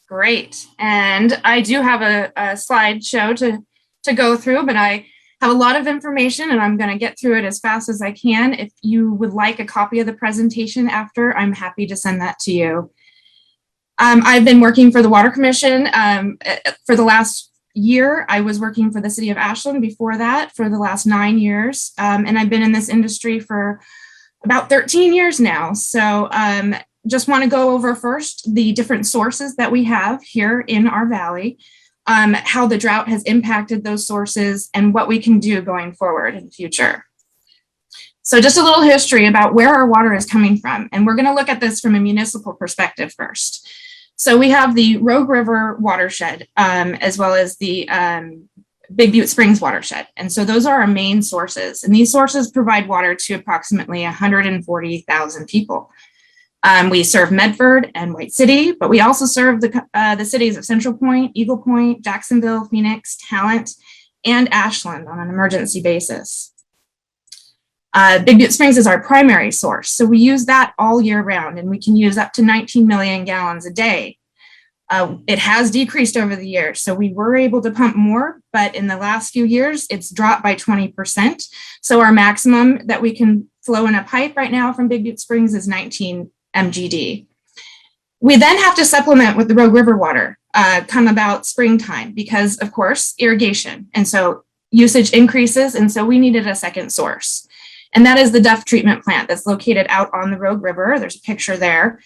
Great. And I do have a slideshow to go through, but I have a lot of information and I'm going to get through it as fast as I can. If you would like a copy of the presentation after, I'm happy to send that to you. I've been working for the Water Commission for the last year. I was working for the city of Ashland before that for the last 9 years. And I've been in this industry for about 13 years now. So just want to go over first the different sources that we have here in our valley, how the drought has impacted those sources and what we can do going forward in the future. So just a little history about where our water is coming from. And we're going to look at this from a municipal perspective first. So we have the Rogue River watershed, as well as the Big Butte Springs watershed. And so those are our main sources. And these sources provide water to approximately 140,000 people. We serve Medford and White City, but we also serve the cities of Central Point, Eagle Point, Jacksonville, Phoenix, Talent, and Ashland on an emergency basis. Big Butte Springs is our primary source, so we use that all year round, and we can use up to 19 million gallons a day. It has decreased over the years, so we were able to pump more, but in the last few years, it's dropped by 20%. So our maximum that we can flow in a pipe right now from Big Butte Springs is 19 MGD. We then have to supplement with the Rogue River water come about springtime because, of course, irrigation. And so usage increases, and so we needed a second source. And that is the Duff treatment plant that's located out on the Rogue River. There's a picture there.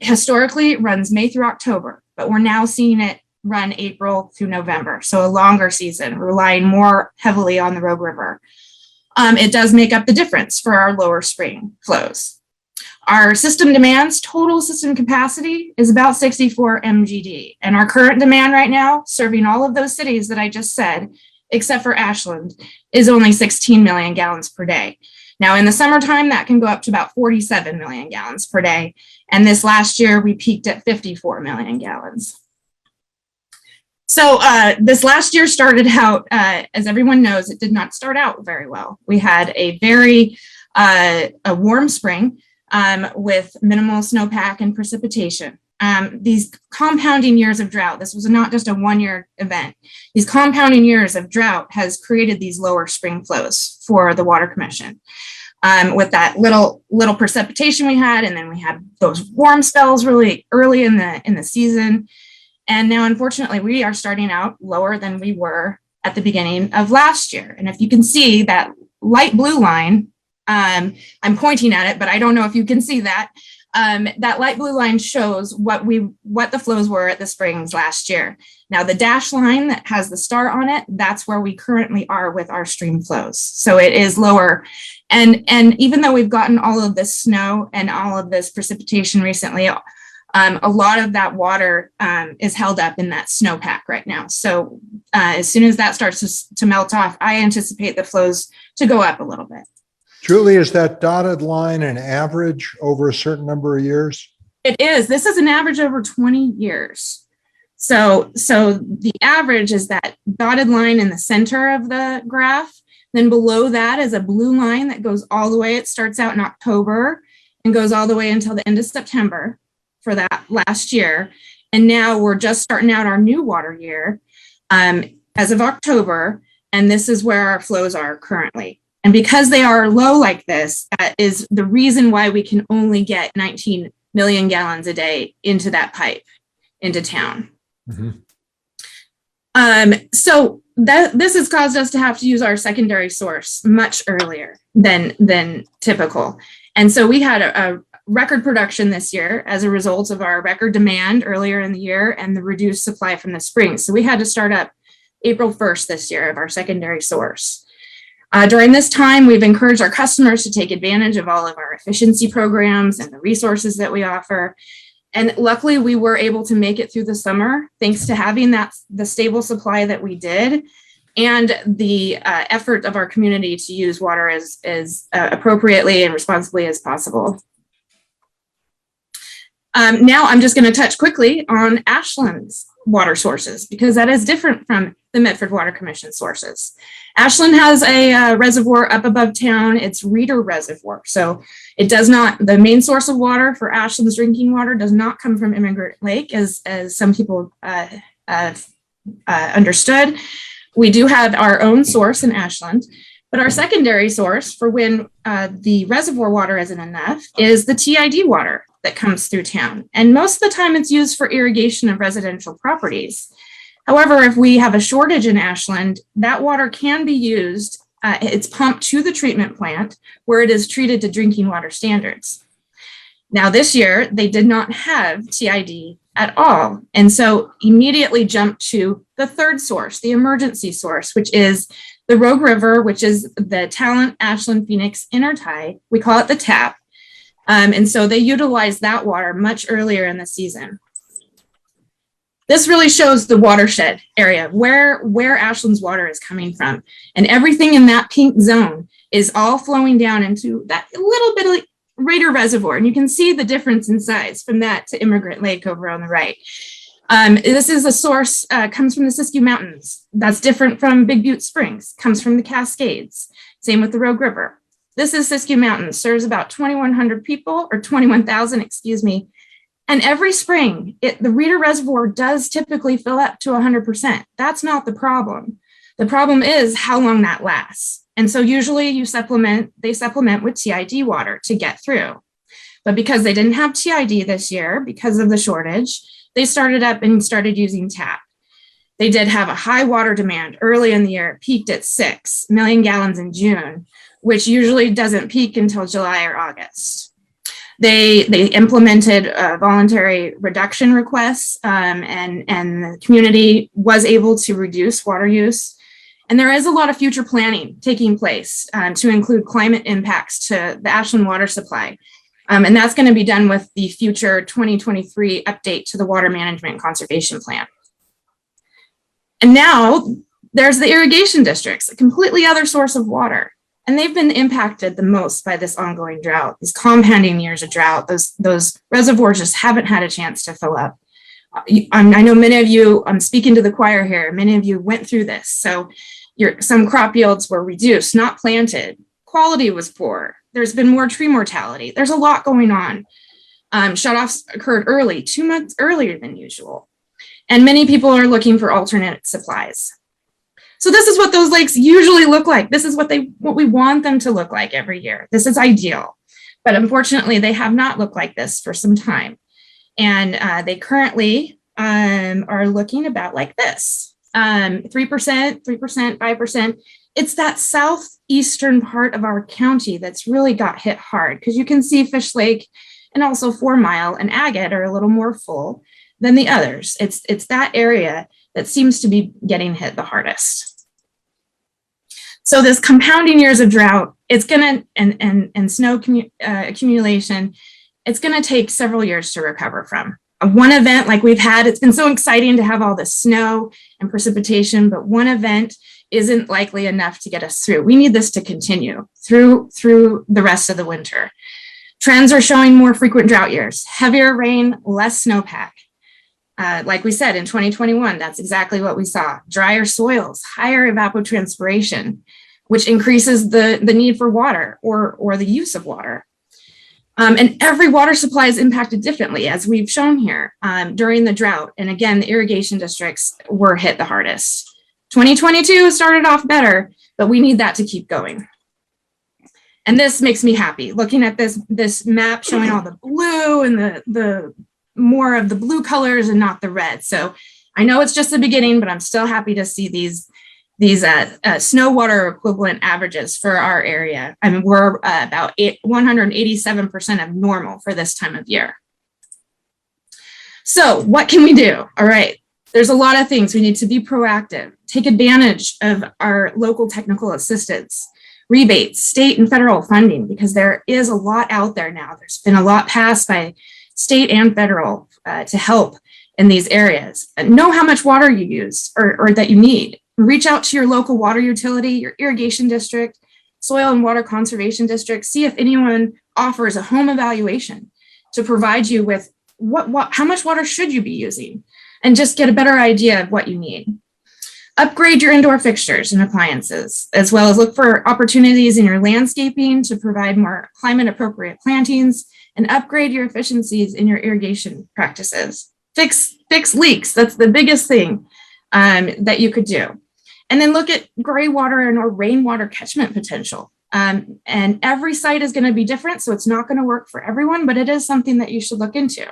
Historically, it runs May through October, but we're now seeing it run April through November. So a longer season, relying more heavily on the Rogue River. It does make up the difference for our lower spring flows. Our system demands, total system capacity is about 64 MGD. And our current demand right now, serving all of those cities that I just said, except for Ashland, is only 16 million gallons per day. Now in the summertime, that can go up to about 47 million gallons per day. And this last year, we peaked at 54 million gallons. So this last year started out, as everyone knows, it did not start out very well. We had a very a warm spring with minimal snowpack and precipitation. These compounding years of drought, this was not just a one-year event. These compounding years of drought has created these lower spring flows for the Water Commission. With that little precipitation we had, and then we had those warm spells really early in the season. And now, unfortunately, we are starting out lower than we were at the beginning of last year. And if you can see that light blue line, I'm pointing at it, but I don't know if you can see that. That light blue line shows what the flows were at the springs last year. Now the dashed line that has the star on it, that's where we currently are with our stream flows. So it is lower. And even though we've gotten all of this snow and all of this precipitation recently, a lot of that water is held up in that snowpack right now. So as soon as that starts to melt off, I anticipate the flows to go up a little bit. Julie, is that dotted line an average over a certain number of years? It is. This is an average over 20 years. So the average is that dotted line in the center of the graph. Then below that is a blue line that goes all the way. It starts out in October and goes all the way until the end of September for that last year. And now we're just starting out our new water year as of October. And this is where our flows are currently. And because they are low like this, that is the reason why we can only get 19 million gallons a day into that pipe, into town. Mm-hmm. So this has caused us to have to use our secondary source much earlier than typical. And so we had a record production this year as a result of our record demand earlier in the year and the reduced supply from the spring. So we had to start up April 1st this year of our secondary source. During this time, we've encouraged our customers to take advantage of all of our efficiency programs and the resources that we offer. And luckily, we were able to make it through the summer, thanks to having the stable supply that we did and the effort of our community to use water as appropriately and responsibly as possible. Now, I'm just going to touch quickly on Ashland's water sources, because that is different from the Medford Water Commission sources. Ashland has a reservoir up above town. It's Reeder Reservoir. So It does not, the main source of water for Ashland's drinking water does not come from Immigrant Lake, as some people understood. We do have our own source in Ashland, but our secondary source for when the reservoir water isn't enough is the TID water that comes through town. And most of the time it's used for irrigation of residential properties. However, if we have a shortage in Ashland, that water can be used. It's pumped to the treatment plant where it is treated to drinking water standards. Now, this year, they did not have TID at all. And so immediately jumped to the third source, the emergency source, which is the Rogue River, which is the Talent Ashland Phoenix Intertie. We call it the TAP. And so they utilize that water much earlier in the season. This really shows the watershed area, where Ashland's water is coming from. And everything in that pink zone is all flowing down into that little bit of Raider Reservoir. And you can see the difference in size from that to Immigrant Lake over on the right. This is a source, comes from the Siskiyou Mountains. That's different from Big Butte Springs, comes from the Cascades. Same with the Rogue River. This is Siskiyou Mountains, serves about 2,100 people, or 21,000, excuse me. And every spring, the Reeder Reservoir does typically fill up to 100%. That's not the problem. The problem is how long that lasts. And so usually they supplement with TID water to get through. But because they didn't have TID this year, because of the shortage, they started using TAP. They did have a high water demand early in the year. It peaked at 6 million gallons in June, which usually doesn't peak until July or August. They implemented voluntary reduction requests, and the community was able to reduce water use. And there is a lot of future planning taking place to include climate impacts to the Ashland water supply. And that's going to be done with the future 2023 update to the Water Management and Conservation Plan. And now there's the irrigation districts, a completely other source of water. And they've been impacted the most by this ongoing drought, these compounding years of drought. Those reservoirs just haven't had a chance to fill up. I know many of you, I'm speaking to the choir here, many of you went through this. So some crop yields were reduced, not planted. Quality was poor. There's been more tree mortality. There's a lot going on. Shutoffs occurred early, 2 months earlier than usual. And many people are looking for alternate supplies. So this is what those lakes usually look like. This is what we want them to look like every year. This is ideal. But unfortunately, they have not looked like this for some time. And they currently are looking about like this. 3%, 5%. It's that southeastern part of our county that's really got hit hard, because you can see Fish Lake and also 4 Mile and Agate are a little more full than the others. It's that area that seems to be getting hit the hardest. So this compounding years of drought, it's gonna, and snow accumulation, it's gonna take several years to recover from. One event like we've had, it's been so exciting to have all this snow and precipitation, but one event isn't likely enough to get us through. We need this to continue through the rest of the winter. Trends are showing more frequent drought years, heavier rain, less snowpack. Like we said, in 2021, that's exactly what we saw. Drier soils, higher evapotranspiration, which increases the need for water or the use of water. And every water supply is impacted differently, as we've shown here during the drought. And again, the irrigation districts were hit the hardest. 2022 started off better, but we need that to keep going. And this makes me happy, looking at this map showing all the blue and the more of the blue colors and not the red. So I know it's just the beginning, but I'm still happy to see these snow water equivalent averages for our area. I mean, we're about 187% of normal for this time of year. So what can we do? All right, there's a lot of things. We need to be proactive, take advantage of our local technical assistance, rebates, state and federal funding, because there is a lot out there now. There's been a lot passed by state and federal to help in these areas. Know how much water you use or that you need. Reach out to your local water utility, your irrigation district, soil and water conservation district. See if anyone offers a home evaluation to provide you with how much water should you be using, and just get a better idea of what you need. Upgrade your indoor fixtures and appliances, as well as look for opportunities in your landscaping to provide more climate appropriate plantings, and upgrade your efficiencies in your irrigation practices. Fix leaks. That's the biggest thing that you could do. And then look at gray water and or rainwater catchment potential. And every site is going to be different, so it's not going to work for everyone, but it is something that you should look into.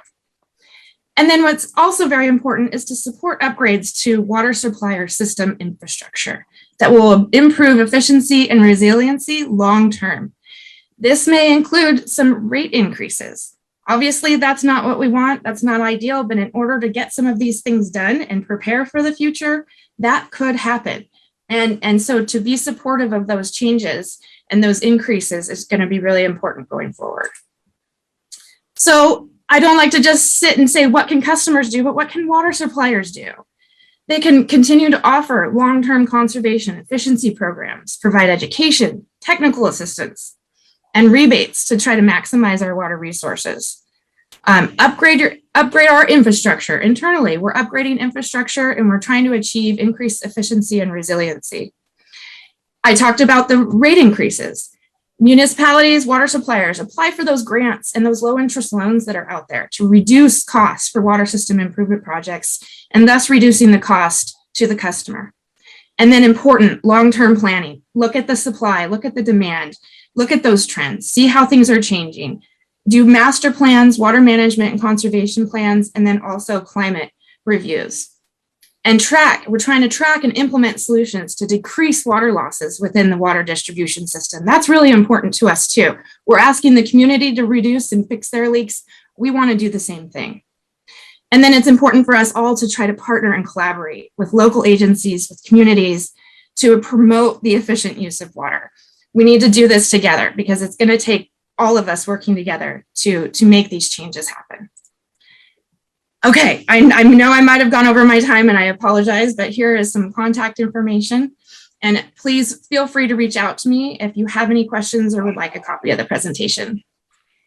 And then what's also very important is to support upgrades to water supplier system infrastructure that will improve efficiency and resiliency long-term. This may include some rate increases. Obviously, that's not what we want. That's not ideal, but in order to get some of these things done and prepare for the future, that could happen. And so to be supportive of those changes and those increases is going to be really important going forward. So I don't like to just sit and say, what can customers do, but what can water suppliers do? They can continue to offer long-term conservation efficiency programs, provide education, technical assistance, and rebates to try to maximize our water resources. Upgrade our infrastructure internally. We're upgrading infrastructure and we're trying to achieve increased efficiency and resiliency. I talked about the rate increases. Municipalities, water suppliers, apply for those grants and those low interest loans that are out there to reduce costs for water system improvement projects and thus reducing the cost to the customer. And then important long-term planning. Look at the supply, look at the demand, look at those trends, see how things are changing. Do master plans, water management and conservation plans, and then also climate reviews. And we're trying to track and implement solutions to decrease water losses within the water distribution system. That's really important to us too. We're asking the community to reduce and fix their leaks. We want to do the same thing. And then it's important for us all to try to partner and collaborate with local agencies, with communities to promote the efficient use of water. We need to do this together because it's going to take all of us working together to make these changes happen. Okay, I know I might have gone over my time and I apologize, but here is some contact information. And please feel free to reach out to me if you have any questions or would like a copy of the presentation.